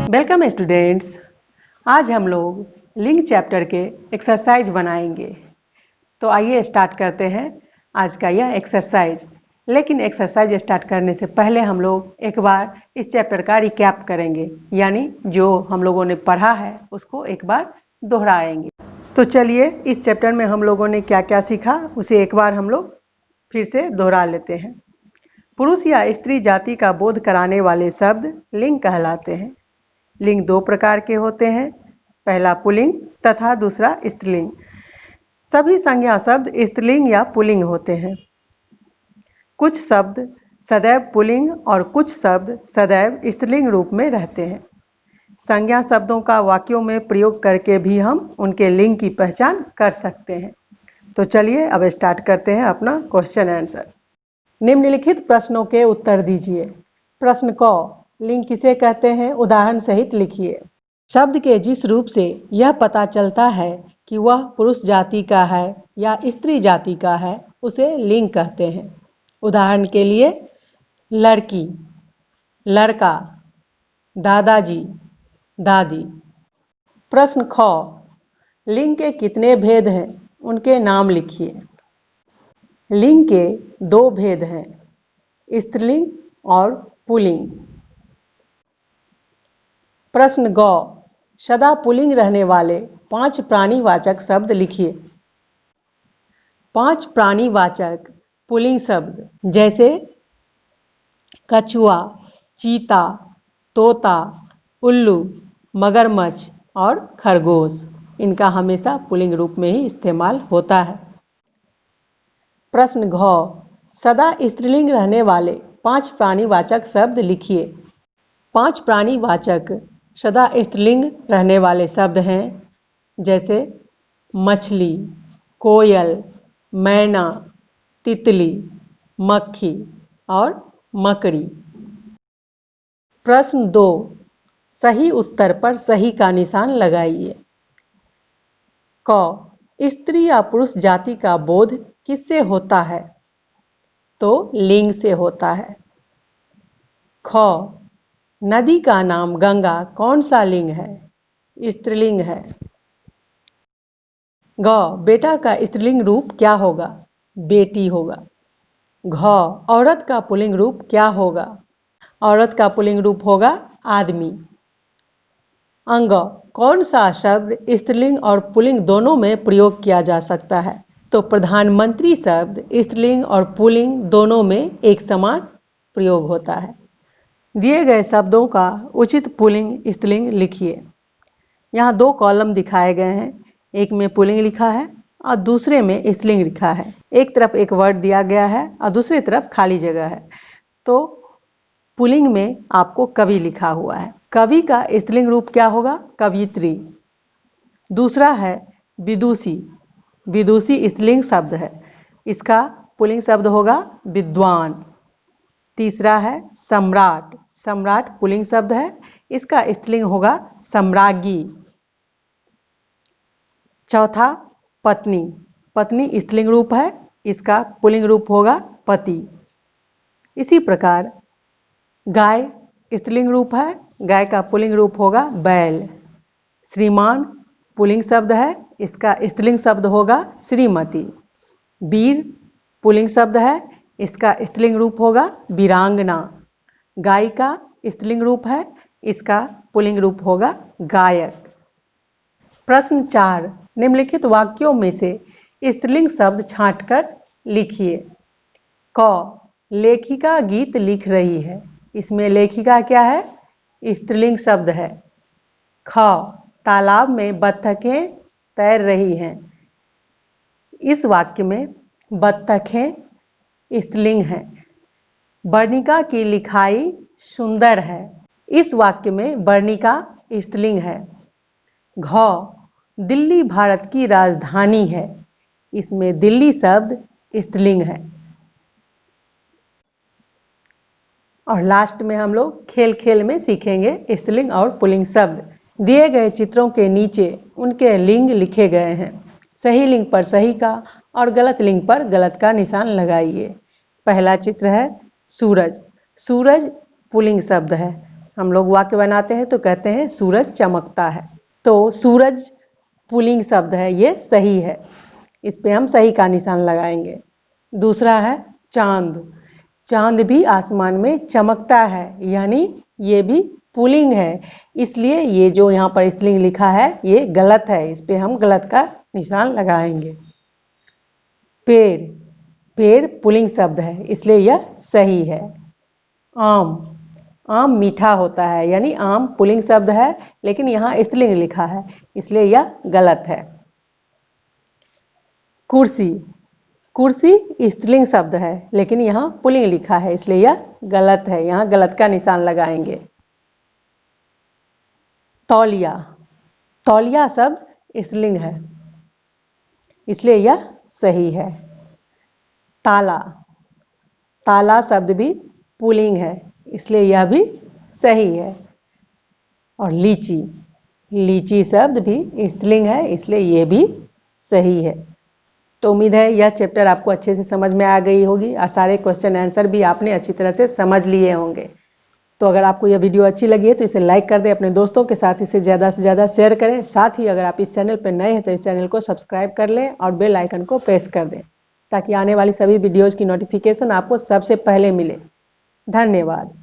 Welcome students. आज हम लोग लिंग चैप्टर के एक्सरसाइज बनाएंगे। तो आइए स्टार्ट करते हैं आज का यह एक्सरसाइज। लेकिन एक्सरसाइज स्टार्ट करने से पहले हम लोग एक बार इस चैप्टर का रिकैप करेंगे, यानी जो हम लोगों ने पढ़ा है उसको एक बार दोहराएंगे। तो चलिए इस चैप्टर में हम लोगों ने क्या क्या सीखा उसे एक बार हम लोग फिर से दोहरा लेते हैं। पुरुष या स्त्री जाति का बोध कराने वाले शब्द लिंग कहलाते हैं। लिंग दो प्रकार के होते हैं, पहला पुल्लिंग तथा दूसरा स्त्रीलिंग। सभी संज्ञा शब्द स्त्रीलिंग या पुल्लिंग होते हैं। कुछ शब्द सदैव पुल्लिंग और कुछ शब्द सदैव स्त्रीलिंग रूप में रहते हैं। संज्ञा शब्दों का वाक्यों में प्रयोग करके भी हम उनके लिंग की पहचान कर सकते हैं। तो चलिए अब स्टार्ट करते हैं अपना क्वेश्चन आंसर। निम्नलिखित प्रश्नों के उत्तर दीजिए। प्रश्न क, लिंग किसे कहते हैं, उदाहरण सहित लिखिए। शब्द के जिस रूप से यह पता चलता है कि वह पुरुष जाति का है या स्त्री जाति का है उसे लिंग कहते हैं। उदाहरण के लिए लड़की, लड़का, दादाजी, दादी। प्रश्न ख, लिंग के कितने भेद हैं, उनके नाम लिखिए। लिंग के दो भेद हैं, स्त्रीलिंग और पुल्लिंग। प्रश्न ग, सदा पुल्लिंग रहने वाले 5 प्राणीवाचक शब्द लिखिए। 5 प्राणीवाचक पुल्लिंग शब्द जैसे कछुआ, चीता, तोता, उल्लू, मगरमच्छ और खरगोश। इनका हमेशा पुल्लिंग रूप में ही इस्तेमाल होता है। प्रश्न घ, सदा स्त्रीलिंग रहने वाले 5 प्राणीवाचक शब्द लिखिए। 5 प्राणीवाचक सदा स्त्रीलिंग रहने वाले शब्द हैं जैसे मछली, कोयल, मैना, तितली, मक्खी और मकड़ी। प्रश्न 2, सही उत्तर पर सही का निशान लगाइए। क, स्त्री या पुरुष जाति का बोध किससे होता है? तो लिंग से होता है। ख, नदी का नाम गंगा कौन सा लिंग है? स्त्रीलिंग है। ग, बेटा का स्त्रीलिंग रूप क्या होगा? बेटी होगा। घ, औरत का पुल्लिंग रूप क्या होगा? औरत का पुल्लिंग रूप होगा आदमी। अंग, कौन सा शब्द स्त्रीलिंग और पुल्लिंग दोनों में प्रयोग किया जा सकता है? तो प्रधानमंत्री शब्द स्त्रीलिंग और पुल्लिंग दोनों में एक समान प्रयोग होता है। दिए गए शब्दों का उचित पुल्लिंग स्त्रीलिंग लिखिए। यहाँ 2 कॉलम दिखाए गए हैं, एक में पुल्लिंग लिखा है और दूसरे में स्त्रीलिंग लिखा है। एक तरफ एक वर्ड दिया गया है और दूसरी तरफ खाली जगह है। तो पुल्लिंग में आपको कवि लिखा हुआ है। कवि का स्त्रीलिंग रूप क्या होगा? कवियत्री। दूसरा है विदुषी। विदुषी स्त्रीलिंग शब्द है, इसका पुल्लिंग शब्द होगा विद्वान। तीसरा है सम्राट। सम्राट पुल्लिंग शब्द है, इसका स्त्रीलिंग होगा सम्राज्ञी। चौथा पत्नी। पत्नी स्त्रीलिंग रूप है, इसका पुल्लिंग रूप होगा पति। इसी प्रकार गाय स्त्रीलिंग रूप है, गाय का पुल्लिंग रूप होगा बैल। श्रीमान पुल्लिंग शब्द है, इसका स्त्रीलिंग शब्द होगा श्रीमती। वीर पुल्लिंग शब्द है, इसका स्त्रीलिंग रूप होगा वीरांगना। गायिका स्त्रीलिंग रूप है, इसका पुल्लिंग रूप होगा गायक। प्रश्न 4, निम्नलिखित वाक्यों में से स्त्रीलिंग शब्द छांटकर लिखिए। क, लेखिका गीत लिख रही है। इसमें लेखिका क्या है? स्त्रीलिंग शब्द है। ख, तालाब में बत्तखें तैर रही हैं। इस वाक्य में बत्तखें स्त्रीलिंग है। वर्णिका की लिखाई सुंदर है। इस वाक्य में वर्णिका स्त्रीलिंग है। घ, दिल्ली भारत की राजधानी है। इसमें दिल्ली शब्द स्त्रीलिंग है। और लास्ट में हम लोग खेल खेल में सीखेंगे स्त्रीलिंग और पुल्लिंग शब्द। दिए गए चित्रों के नीचे उनके लिंग लिखे गए हैं। सही लिंग पर सही का और गलत लिंग पर गलत का निशान लगाइए। पहला चित्र है सूरज। सूरज पुल्लिंग शब्द है। हम लोग वाक्य बनाते हैं तो कहते हैं सूरज चमकता है। तो सूरज पुल्लिंग शब्द है, ये सही है। इस पे हम सही का निशान लगाएंगे। दूसरा है चांद। चांद भी आसमान में चमकता है, यानी ये भी पुल्लिंग है, इसलिए ये जो यहाँ पर स्त्रीलिंग लिखा है ये गलत है। इस पे हम गलत का निशान लगाएंगे। पेड़, पेड़ पुल्लिंग शब्द है, इसलिए यह सही है। आम, आम मीठा होता है, यानी आम पुल्लिंग शब्द है, लेकिन यहाँ स्त्रीलिंग लिखा है, इसलिए यह गलत है। कुर्सी, कुर्सी स्त्रीलिंग शब्द है, लेकिन यहाँ पुल्लिंग लिखा है, इसलिए यह गलत है। यहाँ गलत का निशान लगाएंगे। तौलिया, तौलिया शब्द स्त्रीलिंग है, इसलिए यह सही है। ताला, ताला शब्द भी पुल्लिंग है, इसलिए यह भी सही है। और लीची, लीची शब्द भी स्त्रीलिंग है, इसलिए यह भी सही है। तो उम्मीद है यह चैप्टर आपको अच्छे से समझ में आ गई होगी और सारे क्वेश्चन आंसर भी आपने अच्छी तरह से समझ लिए होंगे। तो अगर आपको यह वीडियो अच्छी लगी है तो इसे लाइक कर दें, अपने दोस्तों के साथ इसे ज़्यादा से ज़्यादा शेयर करें। साथ ही अगर आप इस चैनल पर नए हैं तो इस चैनल को सब्सक्राइब कर लें और बेल आइकन को प्रेस कर दें, ताकि आने वाली सभी वीडियोज़ की नोटिफिकेशन आपको सबसे पहले मिले। धन्यवाद।